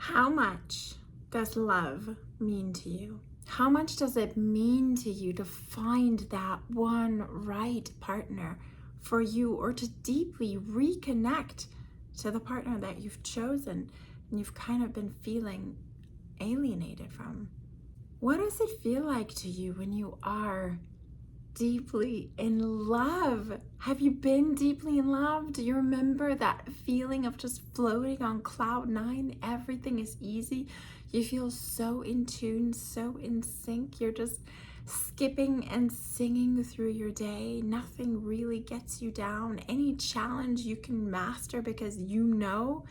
How much does love mean to you? How much does it mean to you to find that one right partner for you, or to deeply reconnect to the partner that you've chosen and you've kind of been feeling alienated from? What does it feel like to you when you are deeply in love? Have you been deeply in love? Do you remember that feeling of just floating on cloud nine? Everything is easy. You feel so in tune, so in sync. You're just skipping and singing through your day. Nothing really gets you down. Any challenge you can master because you know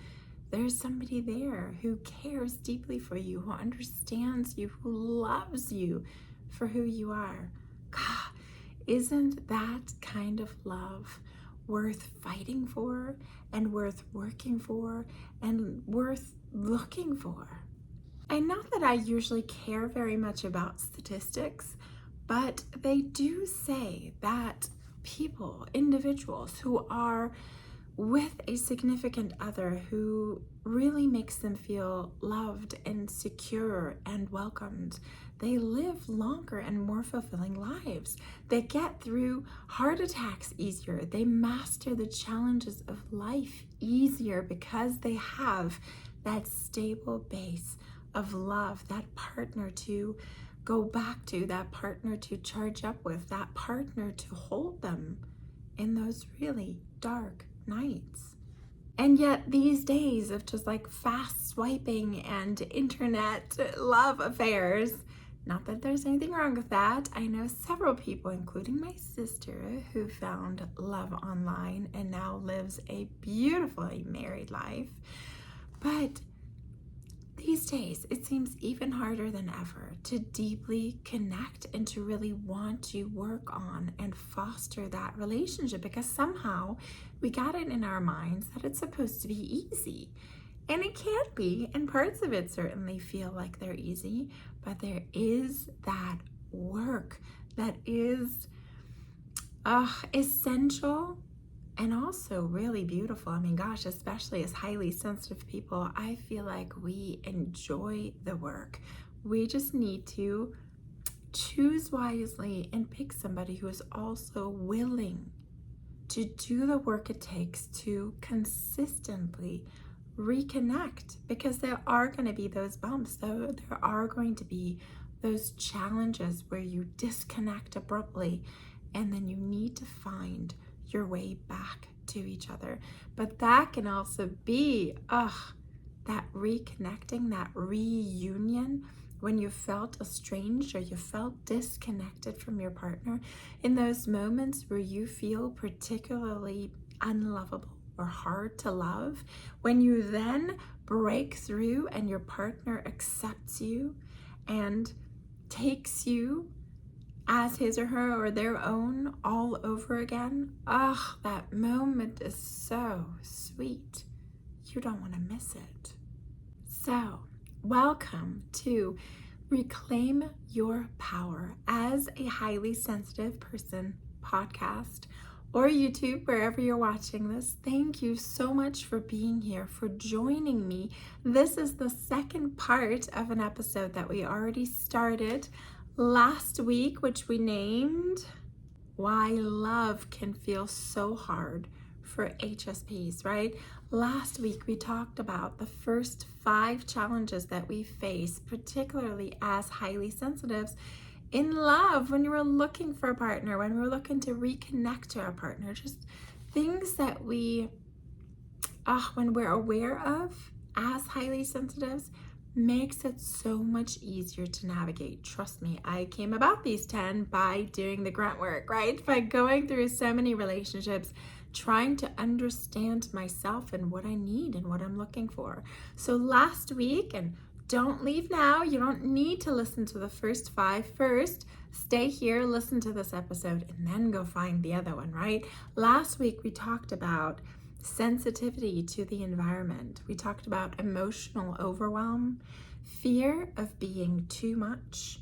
there's somebody there who cares deeply for you, who understands you, who loves you for who you are. God, isn't that kind of love worth fighting for and worth working for and worth looking for? And not that I usually care very much about statistics, but they do say that people, individuals who are with a significant other who really makes them feel loved and secure and welcomed, they live longer and more fulfilling lives. They get through heart attacks easier. They master the challenges of life easier because they have that stable base of love, that partner to go back to, that partner to charge up with, that partner to hold them in those really dark nights. And yet these days of just like fast swiping and internet love affairs, not that there's anything wrong with that. I know several people, including my sister, who found love online and now lives a beautifully married life. But these days, it seems even harder than ever to deeply connect and to really want to work on and foster that relationship, because somehow we got it in our minds that it's supposed to be easy. And it can't be, and parts of it certainly feel like they're easy, but there is that work that is essential and also really beautiful. I mean, gosh, especially as highly sensitive people, I feel like we enjoy the work. We just need to choose wisely and pick somebody who is also willing to do the work it takes to consistently reconnect, because there are going to be those bumps, though there are going to be those challenges where you disconnect abruptly, and then you need to find your way back to each other. But that can also be that reconnecting, that reunion, when you felt estranged or you felt disconnected from your partner, in those moments where you feel particularly unlovable or hard to love, when you then break through and your partner accepts you and takes you as his or her or their own all over again, that moment is so sweet. You don't want to miss it. So, welcome to Reclaim Your Power as a Highly Sensitive Person podcast, or YouTube, wherever you're watching this. Thank you so much for being here, for joining me. This is the second part of an episode that we already started last week, which we named Why Love Can Feel So Hard for HSPs, right? Last week we talked about the first 5 challenges that we face, particularly as highly sensitives in love, when we're looking for a partner, when we're looking to reconnect to our partner, just things that we, when we're aware of as highly sensitives, makes it so much easier to navigate. Trust me, I came about these 10 by doing the grunt work, right? By going through so many relationships, trying to understand myself and what I need and what I'm looking for. So last week, and don't leave now, you don't need to listen to the first 5 first. Stay here, listen to this episode, and then go find the other one, right? Last week we talked about sensitivity to the environment. We talked about emotional overwhelm, fear of being too much,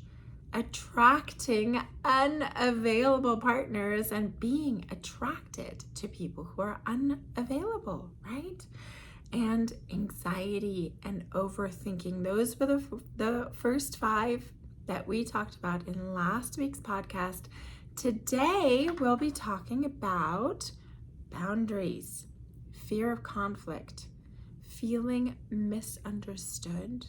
attracting unavailable partners, and being attracted to people who are unavailable, right? and anxiety and overthinking. Those were the first 5 that we talked about in last week's podcast. Today, we'll be talking about boundaries, fear of conflict, feeling misunderstood,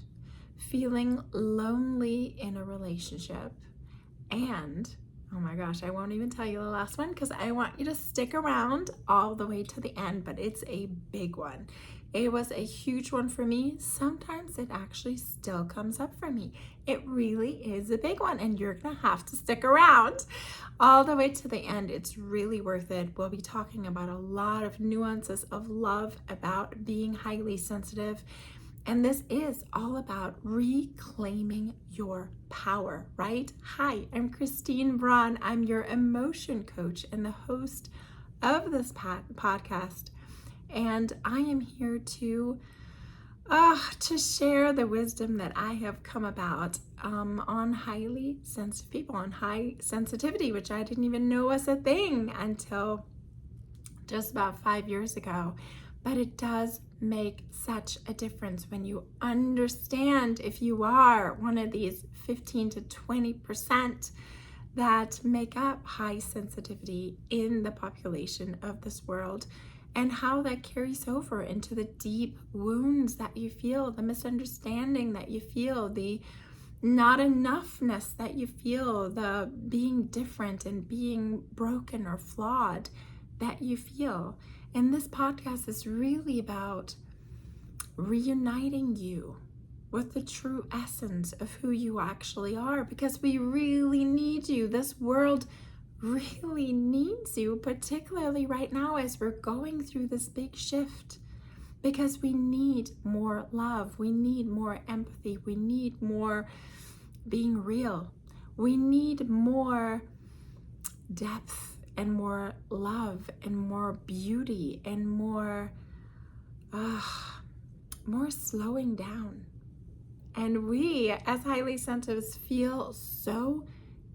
feeling lonely in a relationship, and oh my gosh, I won't even tell you the last one because I want you to stick around all the way to the end, but it's a big one. It was a huge one for me. Sometimes it actually still comes up for me. It really is a big one, and you're gonna have to stick around all the way to the end. It's really worth it. We'll be talking about a lot of nuances of love, about being highly sensitive. And this is all about reclaiming your power, right? Hi, I'm Christine Braun. I'm your emotion coach and the host of this podcast. And I am here to share the wisdom that I have come about on highly sensitive people, on high sensitivity, which I didn't even know was a thing until just about 5 years ago. But it does make such a difference when you understand if you are one of these 15 to 20% that make up high sensitivity in the population of this world, and how that carries over into the deep wounds that you feel, the misunderstanding that you feel, the not enoughness that you feel, the being different and being broken or flawed that you feel. And this podcast is really about reuniting you with the true essence of who you actually are, because we really need you. This world really needs you, particularly right now as we're going through this big shift, because we need more love, we need more empathy, we need more being real, we need more depth and more love and more beauty and more slowing down. And we as highly sensitives feel so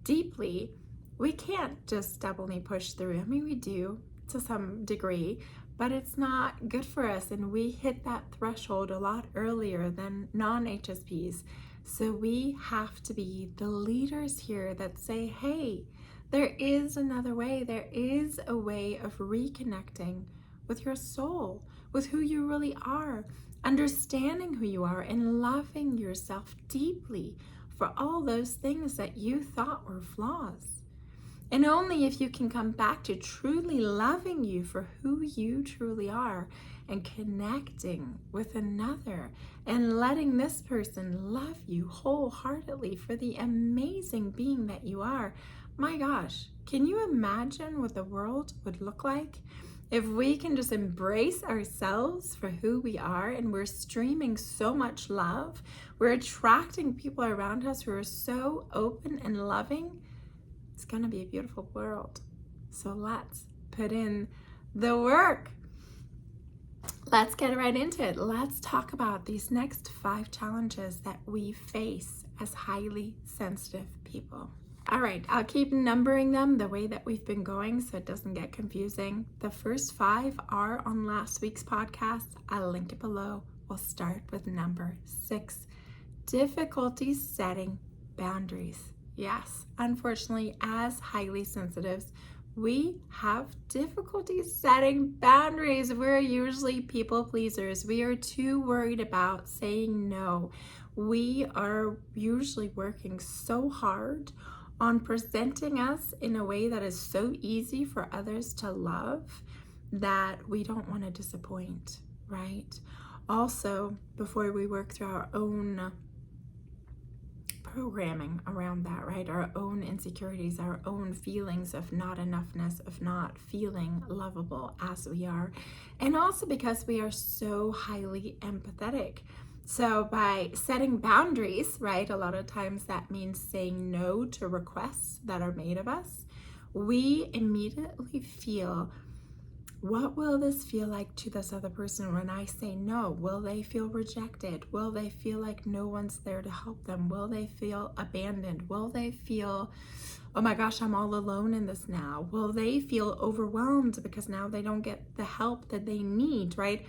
deeply, we can't just stubbornly push through. I mean, we do to some degree, but it's not good for us, and we hit that threshold a lot earlier than non-HSPs. So we have to be the leaders here that say, hey, there is another way. There is a way of reconnecting with your soul, with who you really are, understanding who you are, and loving yourself deeply for all those things that you thought were flaws. And only if you can come back to truly loving you for who you truly are, and connecting with another and letting this person love you wholeheartedly for the amazing being that you are. My gosh, can you imagine what the world would look like if we can just embrace ourselves for who we are, and we're streaming so much love, we're attracting people around us who are so open and loving? It's gonna be a beautiful world. So let's put in the work. Let's get right into it. Let's talk about these next 5 challenges that we face as highly sensitive people. All right, I'll keep numbering them the way that we've been going so it doesn't get confusing. The first 5 are on last week's podcast. I'll link it below. We'll start with number 6, difficulty setting boundaries. Yes, unfortunately, as highly sensitives, we have difficulty setting boundaries. We're usually people pleasers. We are too worried about saying no. We are usually working so hard on presenting us in a way that is so easy for others to love that we don't want to disappoint, right? Also, before we work through our own programming around that, right? Our own insecurities, our own feelings of not enoughness, of not feeling lovable as we are. And also because we are so highly empathetic. So by setting boundaries, right, a lot of times that means saying no to requests that are made of us. We immediately feel, what will this feel like to this other person when I say no? Will they feel rejected? Will they feel like no one's there to help them? Will they feel abandoned? Will they feel, oh my gosh, I'm all alone in this now? Will they feel overwhelmed because now they don't get the help that they need, right?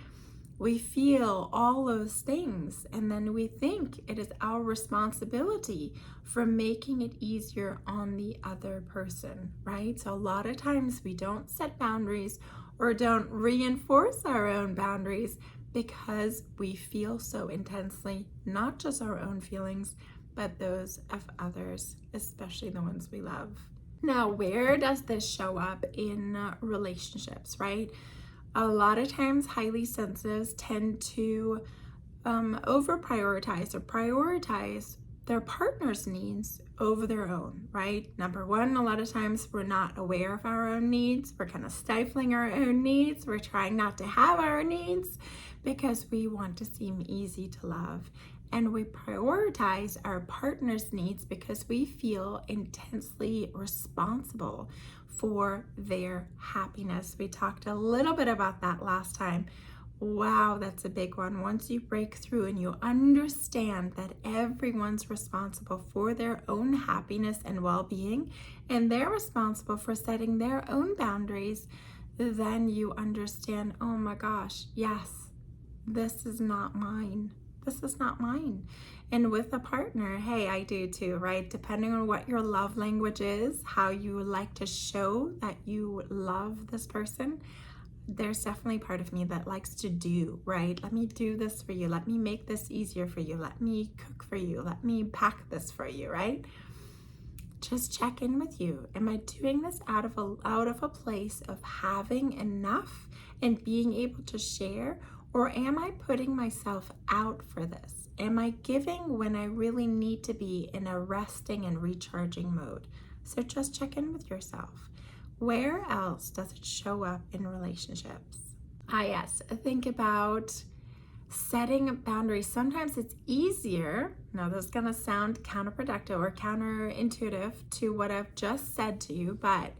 We feel all those things, and then we think it is our responsibility for making it easier on the other person, right? So a lot of times we don't set boundaries or don't reinforce our own boundaries because we feel so intensely, not just our own feelings, but those of others, especially the ones we love. Now, where does this show up in relationships, right? A lot of times, highly sensitives tend to over prioritize or prioritize their partner's needs over their own, right? Number one, a lot of times we're not aware of our own needs. We're kind of stifling our own needs. We're trying not to have our needs because we want to seem easy to love. And we prioritize our partner's needs because we feel intensely responsible for their happiness. We talked a little bit about that last time. Wow, that's a big one. Once you break through and you understand that everyone's responsible for their own happiness and well-being, and they're responsible for setting their own boundaries, then you understand, oh my gosh, yes, this is not mine. This is not mine. And with a partner, hey, I do too, right? Depending on what your love language is, how you like to show that you love this person, there's definitely part of me that likes to do, right? Let me do this for you. Let me make this easier for you. Let me cook for you. Let me pack this for you, right? Just check in with you. Am I doing this out of a place of having enough and being able to share, or am I putting myself out for this? Am I giving when I really need to be in a resting and recharging mode? So just check in with yourself. Where else does it show up in relationships? Yes, think about setting boundaries. Sometimes it's easier. Now, this is going to sound counterproductive or counterintuitive to what I've just said to you, but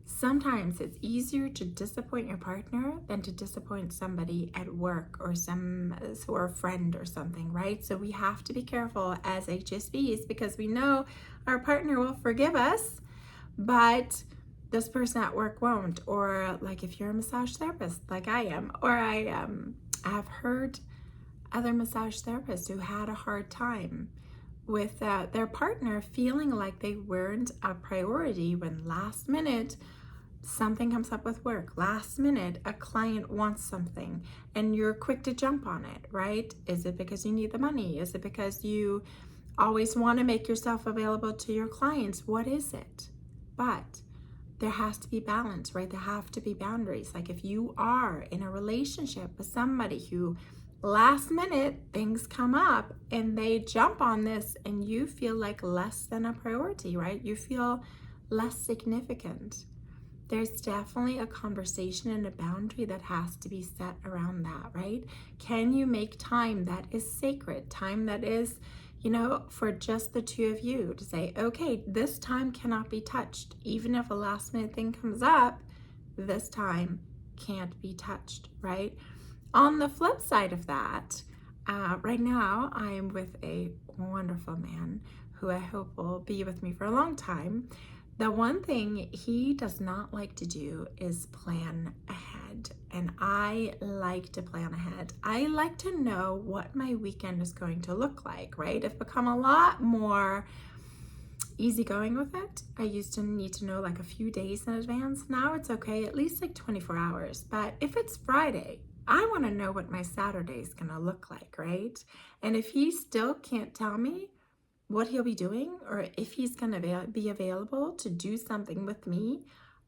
sometimes it's easier to disappoint your partner than to disappoint somebody at work or a friend or something, right? So we have to be careful as HSPs because we know our partner will forgive us, but this person at work won't. Or like if you're a massage therapist like I am, or I have heard other massage therapists who had a hard time with their partner feeling like they weren't a priority when last minute something comes up with work. Last minute, a client wants something and you're quick to jump on it, right? Is it because you need the money? Is it because you always want to make yourself available to your clients? What is it? But there has to be balance, right? There have to be boundaries. Like if you are in a relationship with somebody who last minute things come up and they jump on this and you feel like less than a priority, right? You feel less significant. There's definitely a conversation and a boundary that has to be set around that, right? Can you make time that is sacred, time that is, for just the two of you to say, okay, this time cannot be touched. Even if a last minute thing comes up, this time can't be touched, right? On the flip side of that, right now I'm with a wonderful man who I hope will be with me for a long time. The one thing he does not like to do is plan ahead, and I like to plan ahead. I like to know what my weekend is going to look like, right? I've become a lot more easygoing with it. I used to need to know like a few days in advance. Now it's okay, at least like 24 hours. But if it's Friday, I want to know what my Saturday is going to look like, right? And if he still can't tell me what he'll be doing or if he's going to be available to do something with me,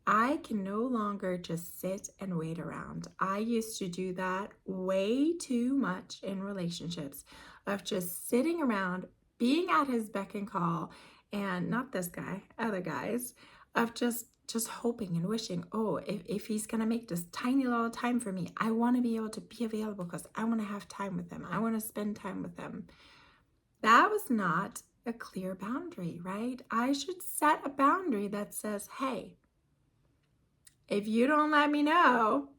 I can no longer just sit and wait around. I used to do that way too much in relationships, of just sitting around, being at his beck and call, and not this guy, other guys, of just hoping and wishing, oh, if he's going to make this tiny little time for me, I want to be able to be available because I want to have time with him. I want to spend time with him. That was not a clear boundary, right? I should set a boundary that says, hey, if you don't let me know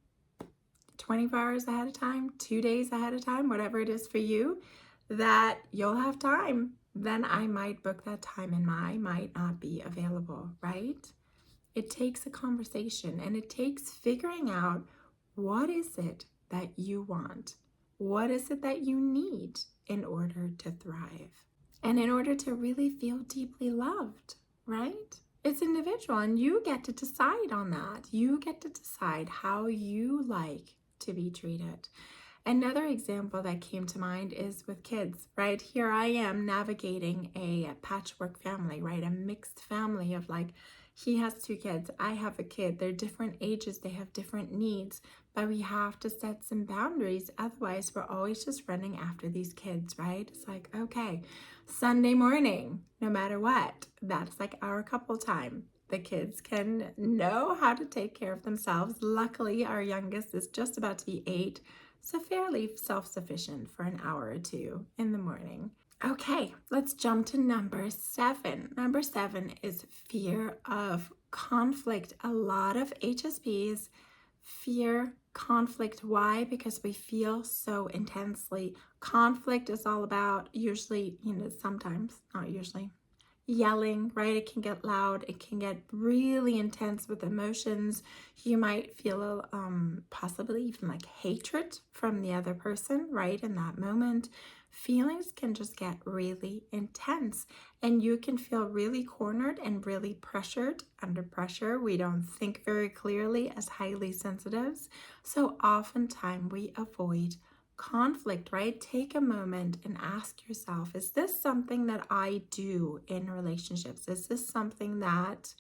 24 hours ahead of time, 2 days ahead of time, whatever it is for you, that you'll have time, then I might book that time and I might not be available, right? It takes a conversation and it takes figuring out what is it that you want. What is it that you need in order to thrive? And in order to really feel deeply loved, right? It's individual, and you get to decide on that. You get to decide how you like to be treated. Another example that came to mind is with kids, right? Here I am navigating a patchwork family, right? A mixed family of like, he has two kids, I have a kid. They're different ages, they have different needs, but we have to set some boundaries. Otherwise, we're always just running after these kids, right? It's like, okay, Sunday morning, no matter what, that's like our couple time. The kids can know how to take care of themselves. Luckily, our youngest is just about to be 8, so fairly self-sufficient for an hour or two in the morning. Okay, let's jump to number 7. Number 7 is fear of conflict. A lot of HSPs fear conflict. Why? Because we feel so intensely. Conflict is all about usually, sometimes, not usually, yelling, right? It can get loud. It can get really intense with emotions. You might feel possibly even like hatred from the other person, right? In that moment, feelings can just get really intense, and you can feel really cornered and really pressured. Under pressure, we don't think very clearly as highly sensitives, so oftentimes we avoid conflict, right? Take a moment and ask yourself, is this something that I do in relationships? Is this something that,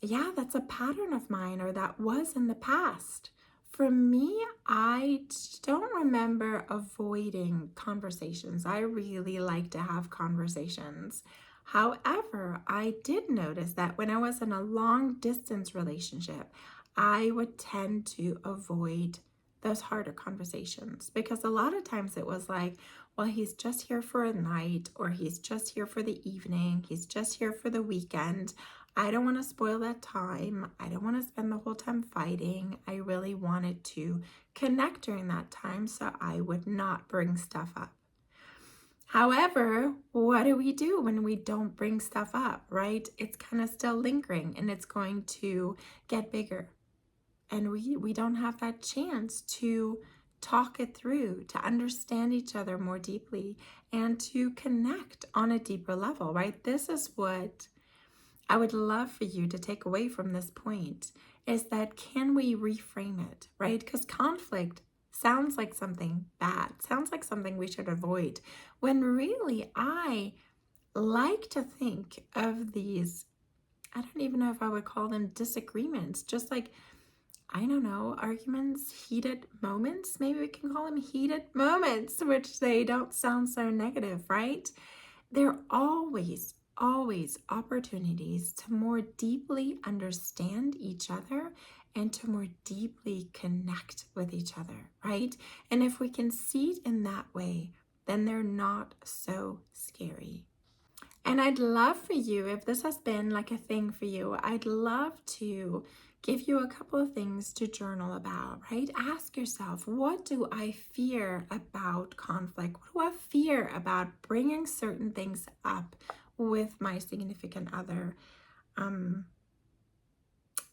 that's a pattern of mine, or that was in the past? For me, I don't remember avoiding conversations. I really like to have conversations. However, I did notice that when I was in a long distance relationship, I would tend to avoid those harder conversations, because a lot of times it was like, well, he's just here for a night, or he's just here for the evening, he's just here for the weekend. I don't want to spoil that time. I don't want to spend the whole time fighting. I really wanted to connect during that time, so I would not bring stuff up. However, what do we do when we don't bring stuff up, right? It's kind of still lingering, and it's going to get bigger. And we don't have that chance to talk it through, to understand each other more deeply, and to connect on a deeper level, right? This is what I would love for you to take away from this point, is that can we reframe it, right? Because conflict sounds like something bad, sounds like something we should avoid, when really I like to think of these, I don't even know if I would call them disagreements, just like, I don't know, arguments, heated moments. Maybe we can call them heated moments, which they don't sound so negative, right? They're always, always opportunities to more deeply understand each other and to more deeply connect with each other, right? And if we can see it in that way, then they're not so scary. And I'd love for you, if this has been like a thing for you, I'd love to give you a couple of things to journal about, right? Ask yourself, what do I fear about conflict? What do I fear about bringing certain things up with my significant other?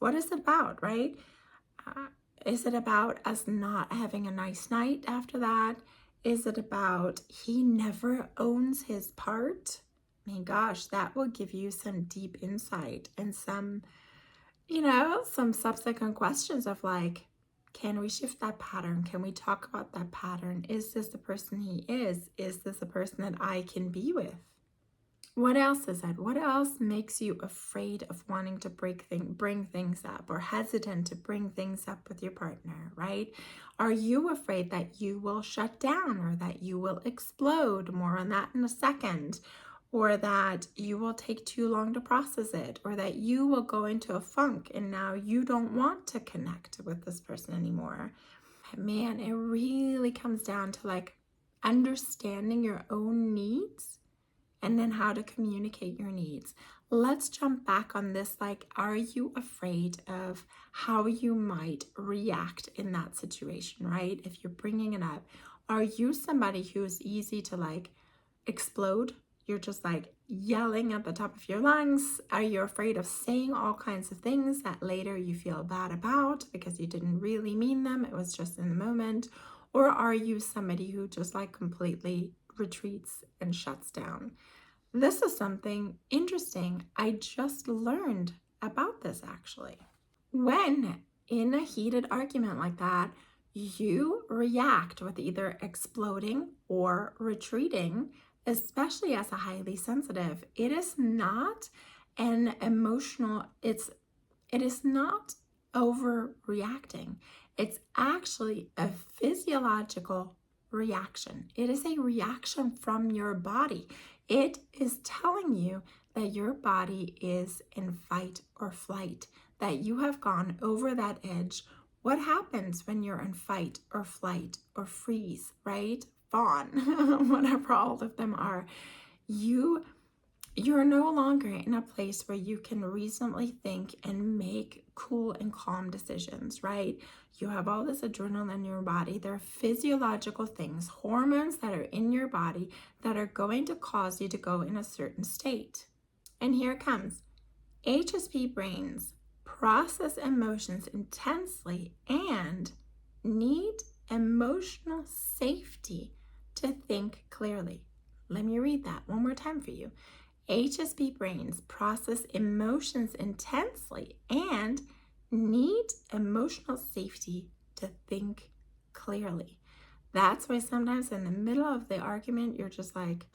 What is it about, right? Is it about us not having a nice night after that? Is it about he never owns his part? I mean, gosh, that will give you some deep insight and some subsequent questions of like, can we shift that pattern? Can we talk about that pattern? Is this the person he is? Is this a person that I can be with? What else is it? What else makes you afraid of wanting to bring things up, or hesitant to bring things up with your partner, right? Are you afraid that you will shut down, or that you will explode? More on that in a second. Or that you will take too long to process it, or that you will go into a funk and now you don't want to connect with this person anymore. Man, it really comes down to like understanding your own needs and then how to communicate your needs. Let's jump back on this. Like, are you afraid of how you might react in that situation, right? If you're bringing it up, are you somebody who's easy to like explode? You're just like yelling at the top of your lungs. Are you afraid of saying all kinds of things that later you feel bad about because you didn't really mean them? It was just in the moment. Or are you somebody who just like completely retreats and shuts down? This is something interesting. I just learned about this actually. When in a heated argument like that, you react with either exploding or retreating, especially as a highly sensitive. It is not an emotional, it is not overreacting. It's actually a physiological reaction. It is a reaction from your body. It is telling you that your body is in fight or flight, that you have gone over that edge. What happens when you're in fight or flight or freeze, right? Fawn, whatever all of them are. You're no longer in a place where you can reasonably think and make cool and calm decisions, right? You have all this adrenaline in your body. There are physiological things, hormones that are in your body that are going to cause you to go in a certain state. And here it comes. HSP brains process emotions intensely and need emotional safety to think clearly. Let me read that one more time for you. HSP brains process emotions intensely and need emotional safety to think clearly. That's why sometimes in the middle of the argument, you're just like,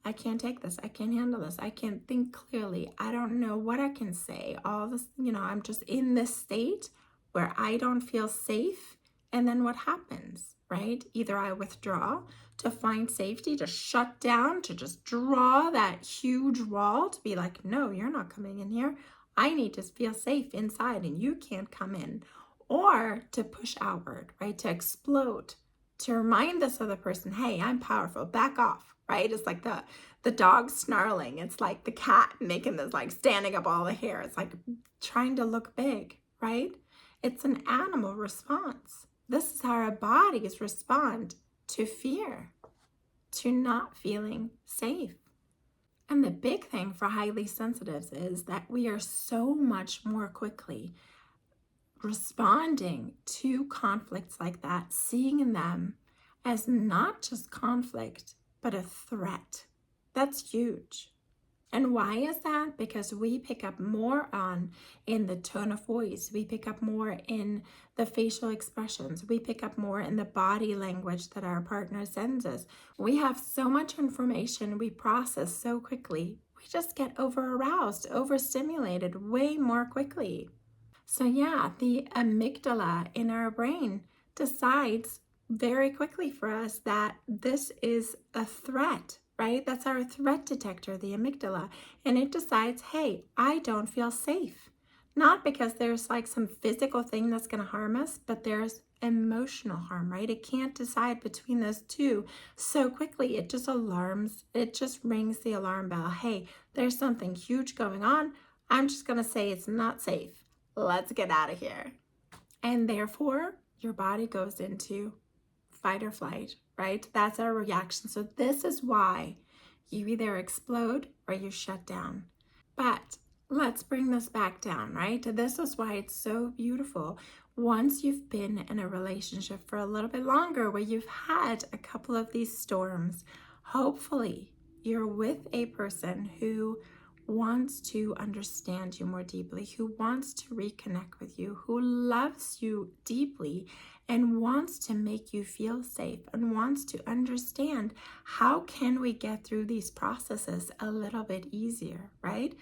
I can't take this. I can't handle this. I can't think clearly. I don't know what I can say. All this, I'm just in this state where I don't feel safe. And then what happens, right? Either I withdraw to find safety, to shut down, to just draw that huge wall to be like, no, you're not coming in here. I need to feel safe inside and you can't come in. Or to push outward, right? To explode, to remind this other person, hey, I'm powerful, back off, right? It's like the dog snarling. It's like the cat making this, like standing up all the hair. It's like trying to look big, right? It's an animal response. This is how our bodies respond to fear, to not feeling safe. And the big thing for highly sensitives is that we are so much more quickly responding to conflicts like that, seeing them as not just conflict, but a threat. That's huge. And why is that? Because we pick up more on in the tone of voice. We pick up more in the facial expressions. We pick up more in the body language that our partner sends us. We have so much information we process so quickly. We just get over aroused, overstimulated way more quickly. So yeah, the amygdala in our brain decides very quickly for us that this is a threat, right? That's our threat detector, the amygdala. And it decides, hey, I don't feel safe. Not because there's like some physical thing that's going to harm us, but there's emotional harm, right? It can't decide between those two so quickly. It just rings the alarm bell. Hey, there's something huge going on. I'm just going to say it's not safe. Let's get out of here. And therefore, your body goes into fight or flight, right? That's our reaction. So this is why you either explode or you shut down. But let's bring this back down, right? This is why it's so beautiful. Once you've been in a relationship for a little bit longer, where you've had a couple of these storms, hopefully you're with a person who wants to understand you more deeply, who wants to reconnect with you, who loves you deeply and wants to make you feel safe and wants to understand how can we get through these processes a little bit easier, right?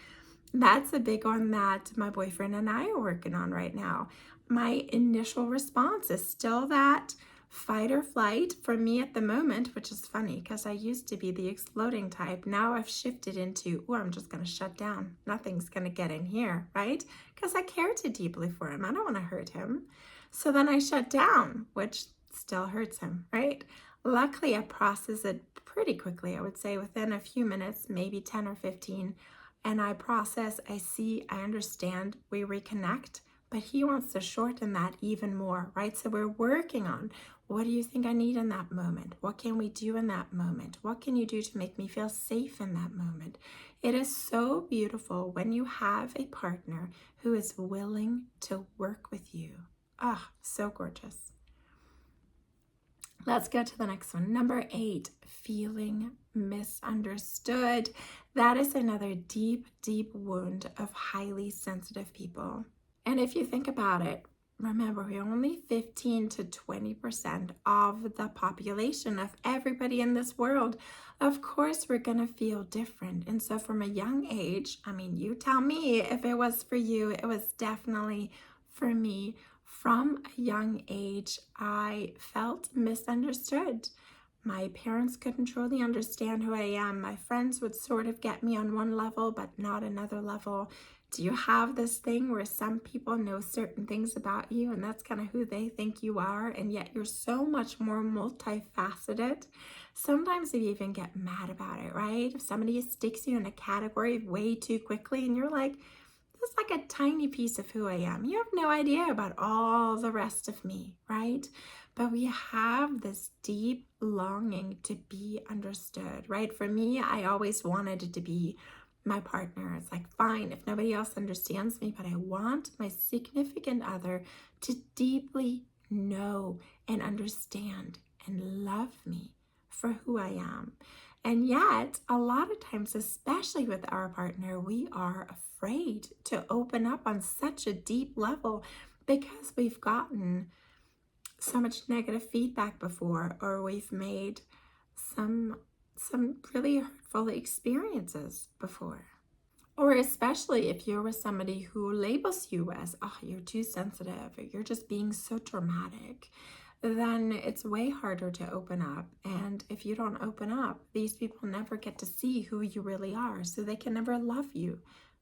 That's a big one that my boyfriend and I are working on right now. My initial response is still that fight or flight for me at the moment, which is funny because I used to be the exploding type. Now I've shifted into, I'm just going to shut down. Nothing's going to get in here, right? Because I care too deeply for him. I don't want to hurt him. So then I shut down, which still hurts him, right? Luckily, I process it pretty quickly. I would say within a few minutes, maybe 10 or 15. And I process, I see, I understand, we reconnect. But he wants to shorten that even more, right? So we're working on, what do you think I need in that moment? What can we do in that moment? What can you do to make me feel safe in that moment? It is so beautiful when you have a partner who is willing to work with you. Ah, so gorgeous. Let's go to the next one. Number 8, feeling misunderstood. That is another deep, deep wound of highly sensitive people. And if you think about it, remember, we're only 15 to 20% of the population of everybody in this world. Of course, we're going to feel different. And so, from a young age, I mean, you tell me if it was for you, it was definitely for me. From a young age, I felt misunderstood. My parents couldn't truly understand who I am. My friends would sort of get me on one level, but not another level. Do you have this thing where some people know certain things about you and that's kind of who they think you are, and yet you're so much more multifaceted? Sometimes you even get mad about it, right? If somebody sticks you in a category way too quickly and you're like, that's like a tiny piece of who I am. You have no idea about all the rest of me, right? But we have this deep longing to be understood, right? For me, I always wanted it to be my partner. It's like, fine, if nobody else understands me, but I want my significant other to deeply know and understand and love me for who I am. And yet, a lot of times, especially with our partner, we are afraid to open up on such a deep level because we've gotten so much negative feedback before, or we've made some really hurtful experiences before. Or especially if you're with somebody who labels you as, oh, you're too sensitive, or you're just being so dramatic, then it's way harder to open up. And if you don't open up, these people never get to see who you really are. So they can never love you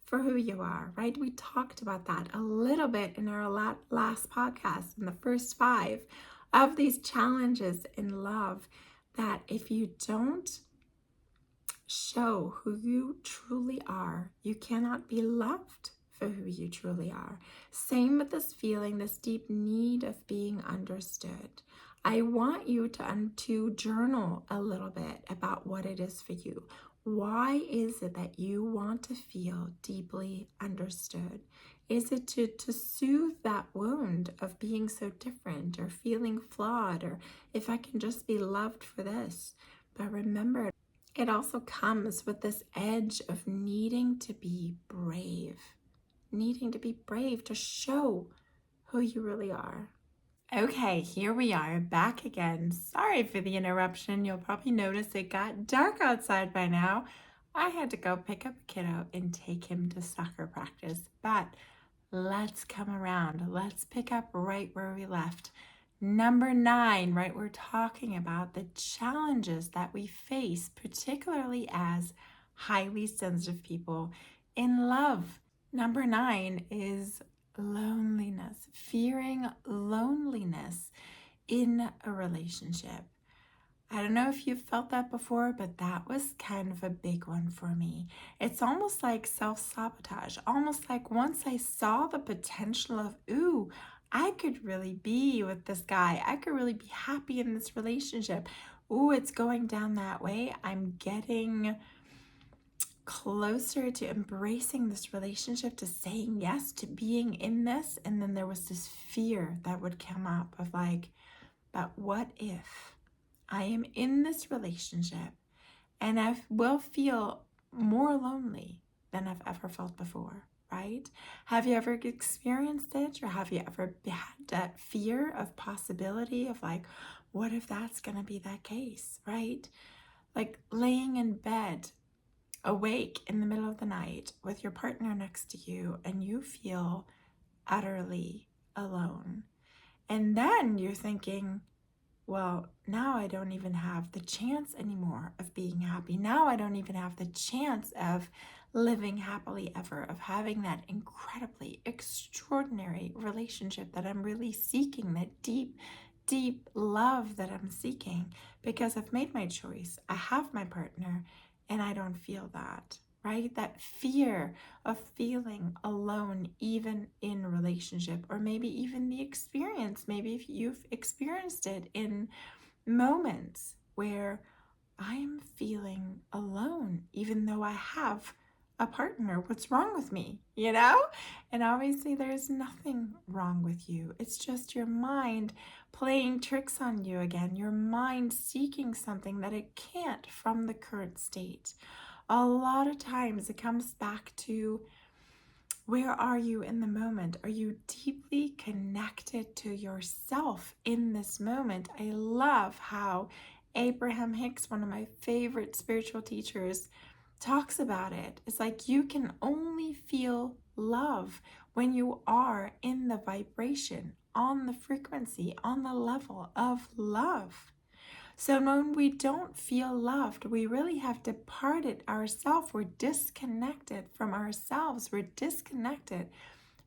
for who you are, right? We talked about that a little bit in our last podcast, in the first 5 of these challenges in love, that if you don't show who you truly are, you cannot be loved for who you truly are. Same with this feeling, this deep need of being understood. I want you to journal a little bit about what it is for you. Why is it that you want to feel deeply understood? Is it to soothe that wound of being so different or feeling flawed, or if I can just be loved for this? But remember, it also comes with this edge of needing to be brave, to show who you really are. Okay, here we are back again. Sorry for the interruption. You'll probably notice it got dark outside by now. I had to go pick up a kiddo and take him to soccer practice, but let's come around. Let's pick up right where we left. Number 9, right? We're talking about the challenges that we face, particularly as highly sensitive people in love. Number 9 is loneliness, fearing loneliness in a relationship. I don't know if you've felt that before, but that was kind of a big one for me. It's almost like self-sabotage, almost like once I saw the potential of, ooh, I could really be with this guy. I could really be happy in this relationship. Ooh, it's going down that way. I'm getting closer to embracing this relationship, to saying yes, to being in this. And then there was this fear that would come up of like, but what if I am in this relationship and I will feel more lonely than I've ever felt before, right? Have you ever experienced it, or have you ever had that fear of possibility of like, what if that's going to be that case, right? Like laying in bed, awake in the middle of the night with your partner next to you, and you feel utterly alone. And then you're thinking, well, now I don't even have the chance anymore of being happy. Now I don't even have the chance of living happily ever, of having that incredibly extraordinary relationship that I'm really seeking, that deep, deep love that I'm seeking, because I've made my choice. I have my partner and I don't feel that. Right? That fear of feeling alone, even in a relationship, or maybe even the experience. Maybe if you've experienced it in moments where I'm feeling alone, even though I have a partner? What's wrong with me? And obviously, there's nothing wrong with you. It's just your mind playing tricks on you again, your mind seeking something that it can't from the current state. A lot of times it comes back to, where are you in the moment? Are you deeply connected to yourself in this moment? I love how Abraham Hicks, one of my favorite spiritual teachers, talks about it. It's like you can only feel love when you are in the vibration, on the frequency, on the level of love. So when we don't feel loved, we really have departed ourselves. We're disconnected from ourselves. We're disconnected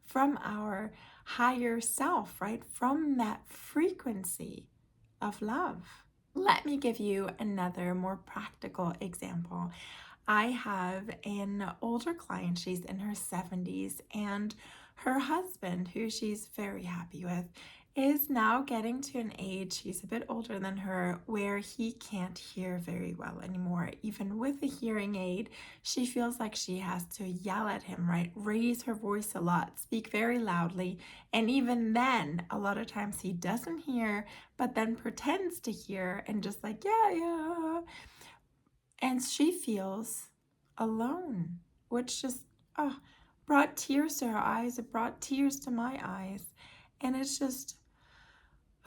from our higher self, right? From that frequency of love. Let me give you another more practical example. I have an older client. She's in her 70s, and her husband, who she's very happy with, is now getting to an age, he's a bit older than her, where he can't hear very well anymore. Even with a hearing aid, she feels like she has to yell at him, right? Raise her voice a lot, speak very loudly. And even then, a lot of times he doesn't hear, but then pretends to hear and just like, yeah. And she feels alone, which just brought tears to her eyes. It brought tears to my eyes. And it's just,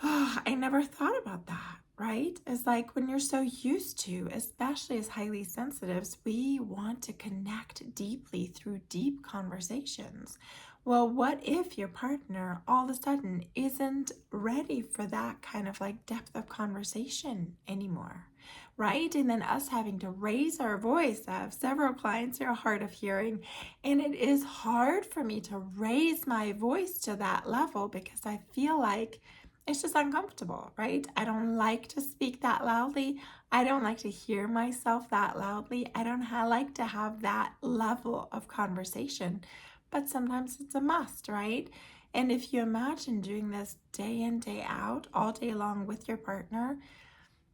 I never thought about that, right? It's like when you're so used to, especially as highly sensitives, we want to connect deeply through deep conversations. Well, what if your partner all of a sudden isn't ready for that kind of like depth of conversation anymore, right? And then us having to raise our voice. I have several clients who are hard of hearing, and it is hard for me to raise my voice to that level because I feel like it's just uncomfortable, right? I don't like to speak that loudly. I don't like to hear myself that loudly. I don't like to have that level of conversation, but sometimes it's a must, right? And if you imagine doing this day in, day out, all day long with your partner,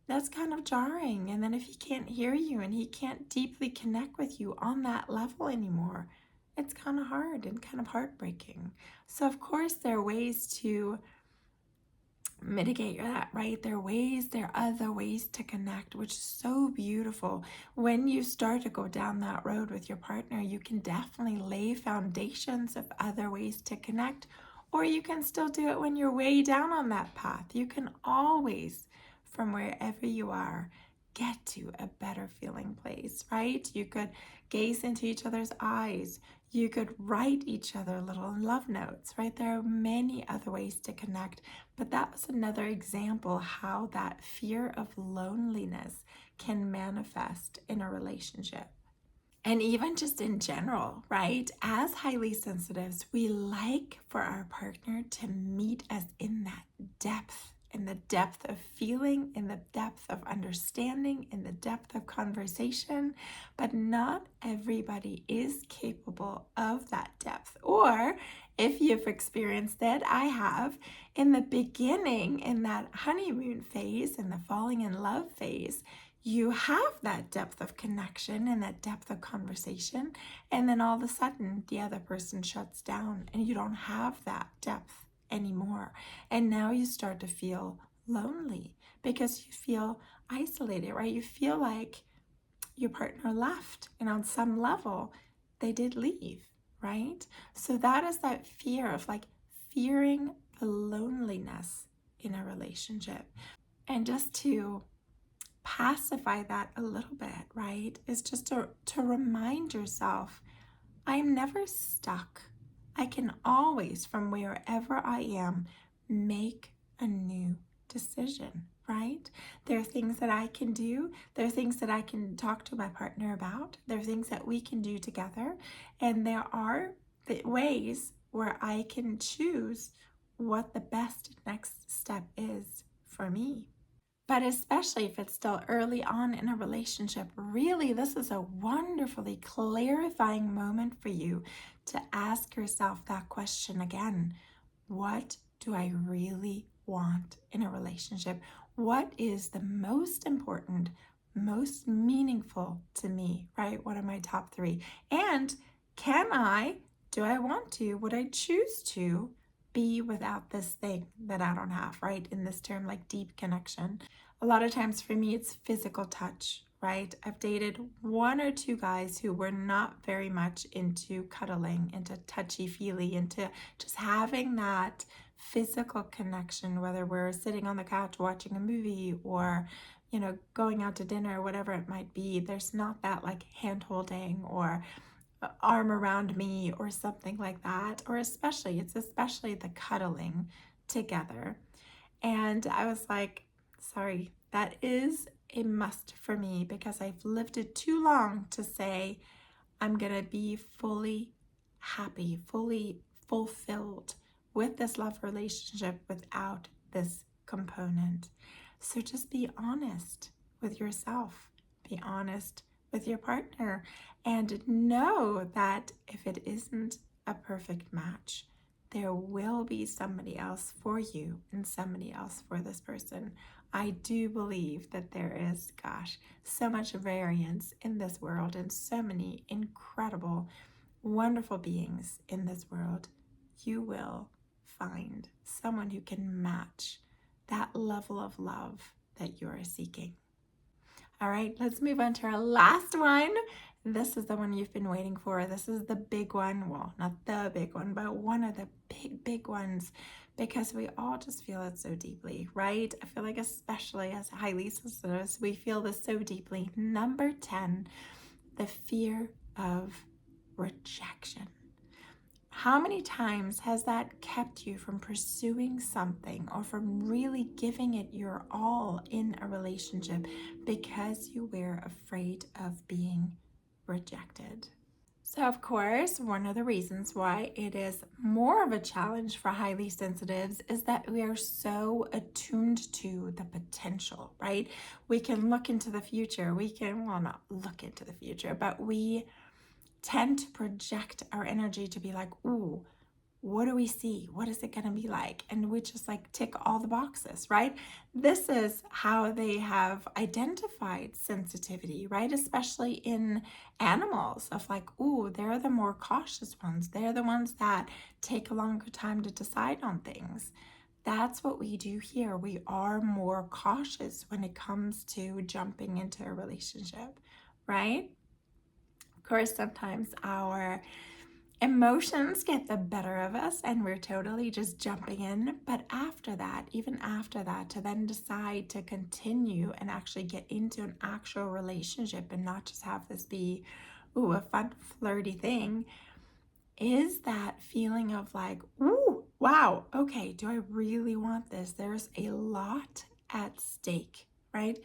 that's kind of jarring. And then if he can't hear you and he can't deeply connect with you on that level anymore, it's kind of hard and kind of heartbreaking. So, of course, there are ways to mitigate that, right? There are other ways to connect, which is so beautiful. When you start to go down that road with your partner, you can definitely lay foundations of other ways to connect, or you can still do it when you're way down on that path. You can always, from wherever you are, get to a better feeling place, right? You could gaze into each other's eyes. You could write each other little love notes, right? There are many other ways to connect, but that was another example how that fear of loneliness can manifest in a relationship. And even just in general, right? As highly sensitives, we like for our partner to meet us in that depth, in the depth of feeling, in the depth of understanding, in the depth of conversation. But not everybody is capable of that depth. Or if you've experienced it, I have, in the beginning, in that honeymoon phase, in the falling in love phase, you have that depth of connection and that depth of conversation, and then all of a sudden the other person shuts down and you don't have that depth anymore. And now you start to feel lonely because you feel isolated, right? You feel like your partner left, and on some level they did leave, right? So that is that fear of like fearing the loneliness in a relationship. And just to pacify that a little bit, right? Is just to remind yourself, I'm never stuck. I can always, from wherever I am, make a new decision, right? There are things that I can do. There are things that I can talk to my partner about. There are things that we can do together. And there are the ways where I can choose what the best next step is for me. But especially if it's still early on in a relationship, really, this is a wonderfully clarifying moment for you to ask yourself that question again. What do I really want in a relationship? What is the most important most meaningful to me, right? What are my top 3? And do I want to, would I choose to be without this thing that I don't have, right? In this term, like deep connection. A lot of times for me, it's physical touch, right? I've dated 1 or 2 guys who were not very much into cuddling, into touchy-feely, into just having that physical connection, whether we're sitting on the couch watching a movie or, going out to dinner, whatever it might be. There's not that like hand holding or arm around me or something like that, or it's especially the cuddling together. And I was like, sorry, that is a must for me because I've lived it too long to say I'm going to be fully happy, fully fulfilled with this love relationship without this component. So just be honest with yourself, be honest with your partner, and know that if it isn't a perfect match, there will be somebody else for you and somebody else for this person. I do believe that there is, so much variance in this world and so many incredible, wonderful beings in this world. You will find someone who can match that level of love that you are seeking. All right, let's move on to our last one. This is the one you've been waiting for. This is the big one. Well, not the big one, but one of the big ones, because we all just feel it so deeply, right? I feel like especially as highly sensitives, we feel this so deeply. Number 10, the fear of rejection. How many times has that kept you from pursuing something or from really giving it your all in a relationship because you were afraid of being rejected? So, of course, one of the reasons why it is more of a challenge for highly sensitives is that we are so attuned to the potential, right? We can look into the future. Well, not look into the future, but we tend to project our energy to be like, ooh, what do we see? What is it going to be like? And we just like tick all the boxes, right? This is how they have identified sensitivity, right? Especially in animals, of like, ooh, they're the more cautious ones. They're the ones that take a longer time to decide on things. That's what we do here. We are more cautious when it comes to jumping into a relationship, right? Of course, sometimes our emotions get the better of us and we're totally just jumping in. But after that, even after that, to then decide to continue and actually get into an actual relationship and not just have this be, ooh, a fun, flirty thing, is that feeling of like, ooh, wow, okay, do I really want this? There's a lot at stake, right?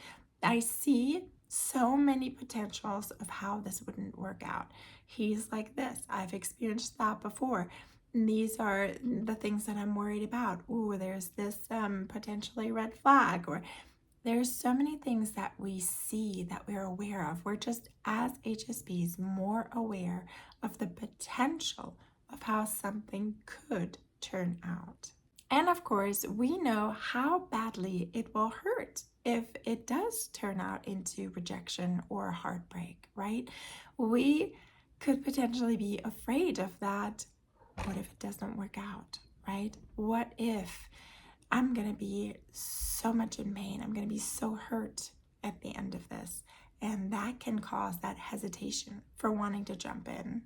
I see so many potentials of how this wouldn't work out. He's like this. I've experienced that before. And these are the things that I'm worried about. Ooh, there's this potentially red flag, or there's so many things that we see that we're aware of. We're just, as HSPs, more aware of the potential of how something could turn out. And of course, we know how badly it will hurt if it does turn out into rejection or heartbreak, right? We could potentially be afraid of that. What if it doesn't work out, right? What if I'm going to be so much in pain? I'm going to be so hurt at the end of this. And that can cause that hesitation for wanting to jump in,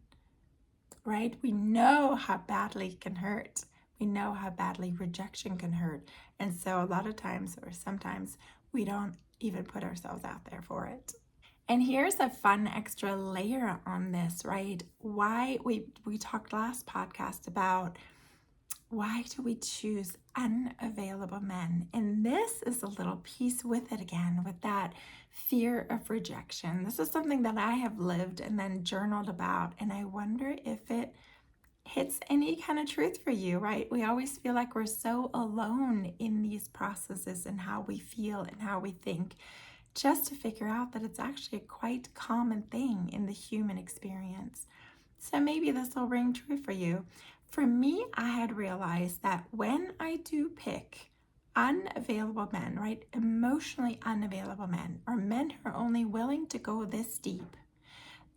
right? We know how badly it can hurt. We know how badly rejection can hurt. And so a lot of times, or sometimes, we don't even put ourselves out there for it. And here's a fun extra layer on this, right? Why we talked last podcast about why do we choose unavailable men? And this is a little piece with it again, with that fear of rejection. This is something that I have lived and then journaled about, and I wonder if it hits any kind of truth for you, right? We always feel like we're so alone in these processes and how we feel and how we think, just to figure out that it's actually a quite common thing in the human experience. So maybe this will ring true for you. For me, I had realized that when I do pick unavailable men, right? Emotionally unavailable men, or men who are only willing to go this deep,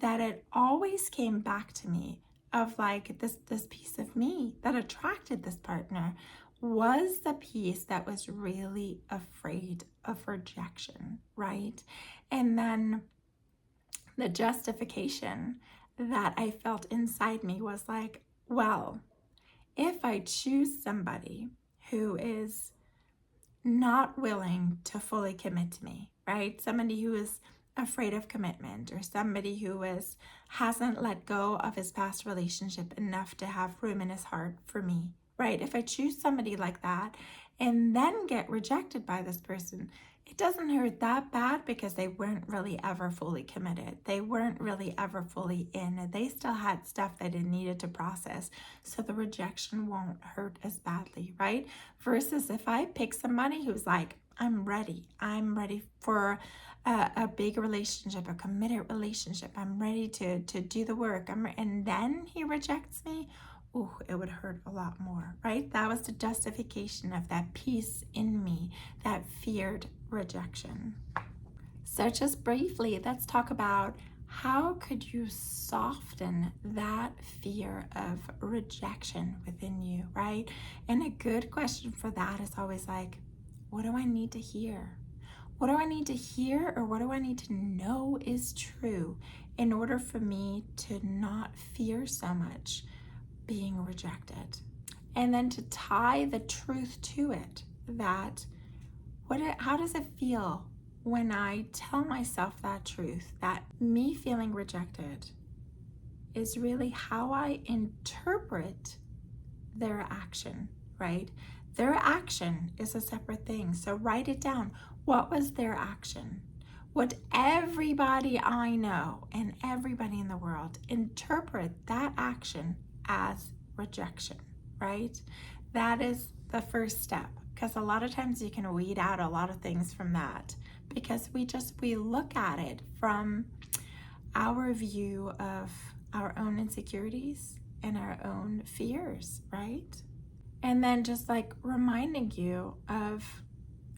that it always came back to me of like this piece of me that attracted this partner was the piece that was really afraid of rejection, right? And then the justification that I felt inside me was like, well, if I choose somebody who is not willing to fully commit to me, right? Somebody who is afraid of commitment, or somebody who hasn't let go of his past relationship enough to have room in his heart for me, right? If I choose somebody like that and then get rejected by this person, it doesn't hurt that bad because they weren't really ever fully committed. They weren't really ever fully in. They still had stuff that they needed to process. So the rejection won't hurt as badly, right? Versus if I pick somebody who's like, I'm ready for a big relationship, a committed relationship. I'm ready to do the work. And then he rejects me. Oh, it would hurt a lot more, right? That was the justification of that piece in me that feared rejection. So just briefly, let's talk about how could you soften that fear of rejection within you, right? And a good question for that is always like, what do I need to hear? What do I need to hear, or what do I need to know is true in order for me to not fear so much being rejected? And then to tie the truth to it, that how does it feel when I tell myself that truth, that me feeling rejected is really how I interpret their action, right? Their action is a separate thing. So write it down. What was their action? Would everybody I know and everybody in the world interpret that action as rejection, right? That is the first step, because a lot of times you can weed out a lot of things from that, because we look at it from our view of our own insecurities and our own fears, right? And then just like reminding you of,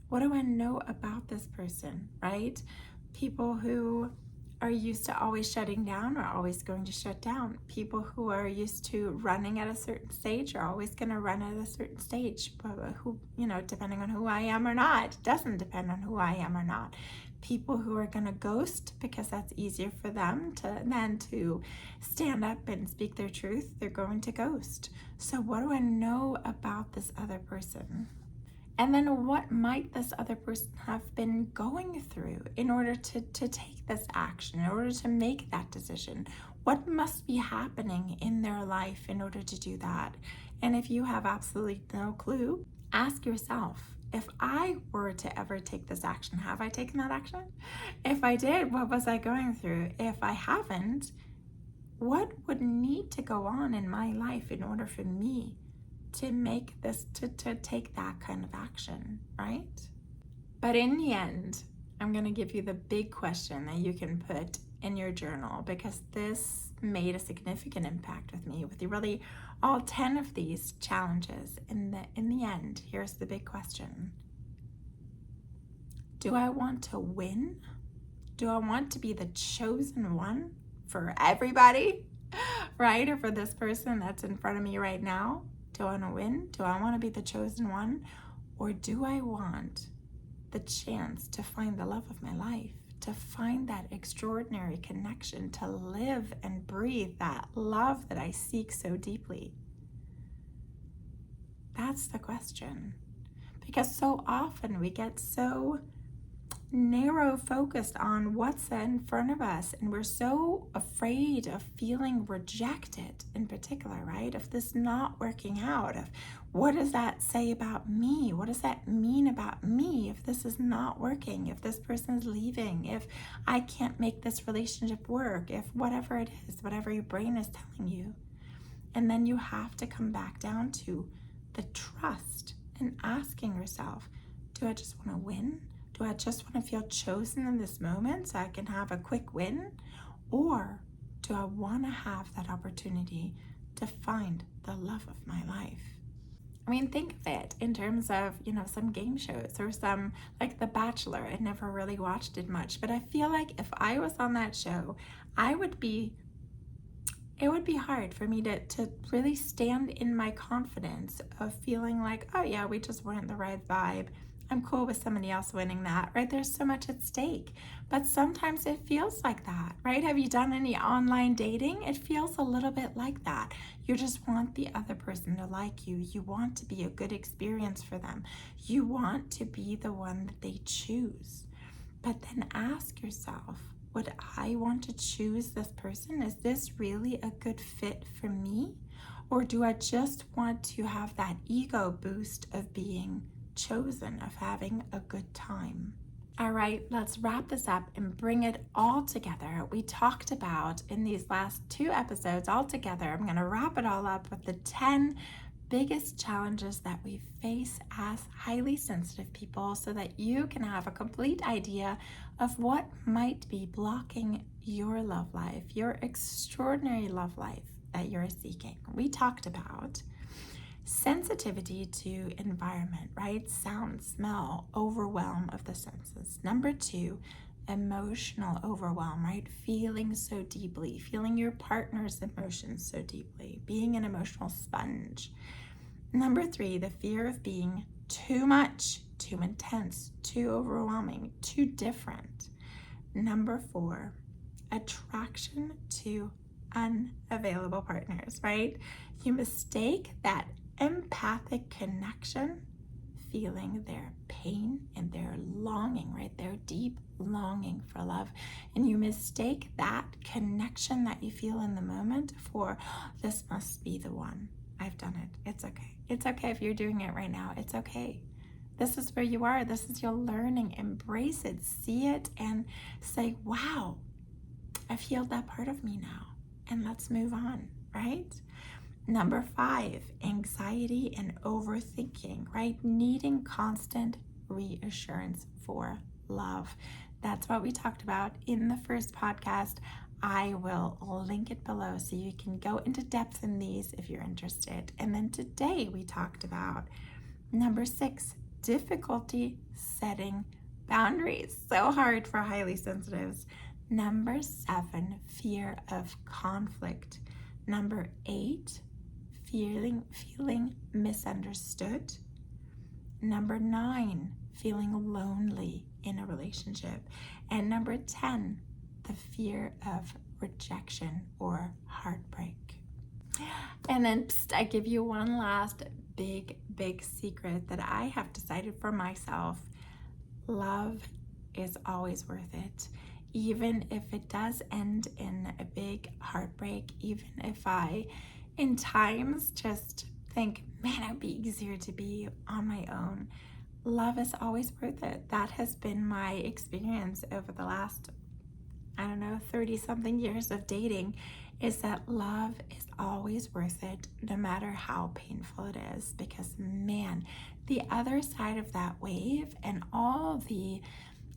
what do I know about this person, right? People who are used to always shutting down are always going to shut down. People who are used to running at a certain stage are always going to run at a certain stage. But who, depending on who I am or not, doesn't depend on who I am or not. People who are going to ghost because that's easier for them than to stand up and speak their truth, they're going to ghost. So what do I know about this other person? And then what might this other person have been going through in order to take this action, in order to make that decision? What must be happening in their life in order to do that? And if you have absolutely no clue, ask yourself, if I were to ever take this action, have I taken that action? If I did, what was I going through? If I haven't, what would need to go on in my life in order for me to make this, to take that kind of action, right? But in the end, I'm going to give you the big question that you can put in your journal, because this made a significant impact with me, with really all 10 of these challenges. In the end, here's the big question. Do I want to win? Do I want to be the chosen one for everybody, right? Or for this person that's in front of me right now? Do I want to win? Do I want to be the chosen one? Or do I want the chance to find the love of my life, to find that extraordinary connection, to live and breathe that love that I seek so deeply? That's the question. Because so often we get so narrow focused on what's in front of us, and we're so afraid of feeling rejected in particular, right? Of this not working out, of what does that say about me? What does that mean about me if this is not working, if this person is leaving, if I can't make this relationship work, if whatever it is, whatever your brain is telling you. And then you have to come back down to the trust and asking yourself, do I just want to win? Do I just want to feel chosen in this moment so I can have a quick win? Or do I want to have that opportunity to find the love of my life? I mean, think of it in terms of, some game shows or some, like The Bachelor. I never really watched it much, but I feel like if I was on that show, I would be it would be hard for me to really stand in my confidence of feeling like, oh yeah, we just weren't the right vibe. I'm cool with somebody else winning that, right? There's so much at stake. But sometimes it feels like that, right? Have you done any online dating? It feels a little bit like that. You just want the other person to like you. You want to be a good experience for them. You want to be the one that they choose. But then ask yourself, would I want to choose this person? Is this really a good fit for me? Or do I just want to have that ego boost of being chosen, of having a good time? All right, let's wrap this up and bring it all together. We talked about in these last 2 episodes all together. I'm going to wrap it all up with the 10 biggest challenges that we face as highly sensitive people so that you can have a complete idea of what might be blocking your love life, your extraordinary love life that you're seeking. We talked about sensitivity to environment, right? Sound, smell, overwhelm of the senses. Number 2, emotional overwhelm, right? Feeling so deeply, feeling your partner's emotions so deeply, being an emotional sponge. Number 3, the fear of being too much, too intense, too overwhelming, too different. Number 4, attraction to unavailable partners, right? You mistake that empathic connection, feeling their pain and their longing, right? Their deep longing for love. And you mistake that connection that you feel in the moment for, this must be the one. I've done it. It's okay. It's okay if you're doing it right now. It's okay. This is where you are. This is your learning. Embrace it, see it, and say, wow, I've healed that part of me now. And let's move on, right? Number 5, anxiety and overthinking, right? Needing constant reassurance for love. That's what we talked about in the first podcast. I will link it below so you can go into depth in these if you're interested. And then today we talked about number 6, difficulty setting boundaries. So hard for highly sensitives. Number 7, fear of conflict. Number 8, feeling misunderstood. Number 9, feeling lonely in a relationship. And number 10, the fear of rejection or heartbreak. And then I give you one last big secret that I have decided for myself. Love is always worth it. Even if it does end in a big heartbreak, even if I in times just think, man, it would be easier to be on my own. Love is always worth it. That has been my experience over the last, 30 something years of dating, is that love is always worth it, no matter how painful it is. Because man, the other side of that wave and all the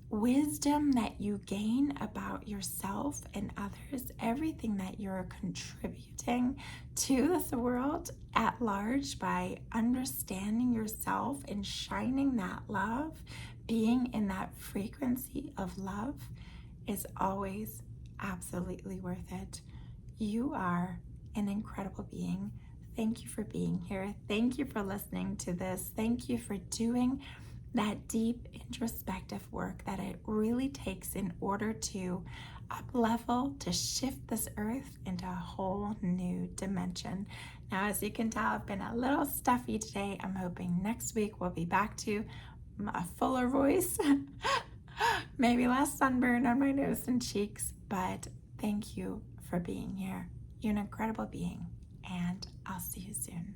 wisdom that you gain about yourself and others, everything that you're contributing to this world at large by understanding yourself and shining that love, being in that frequency of love, is always absolutely worth it. You are an incredible being. Thank you for being here. Thank you for listening to this. Thank you for doing that deep introspective work that it really takes in order to up-level, to shift this earth into a whole new dimension. Now, as you can tell, I've been a little stuffy today. I'm hoping next week we'll be back to a fuller voice, maybe less sunburn on my nose and cheeks, but thank you for being here. You're an incredible being, and I'll see you soon.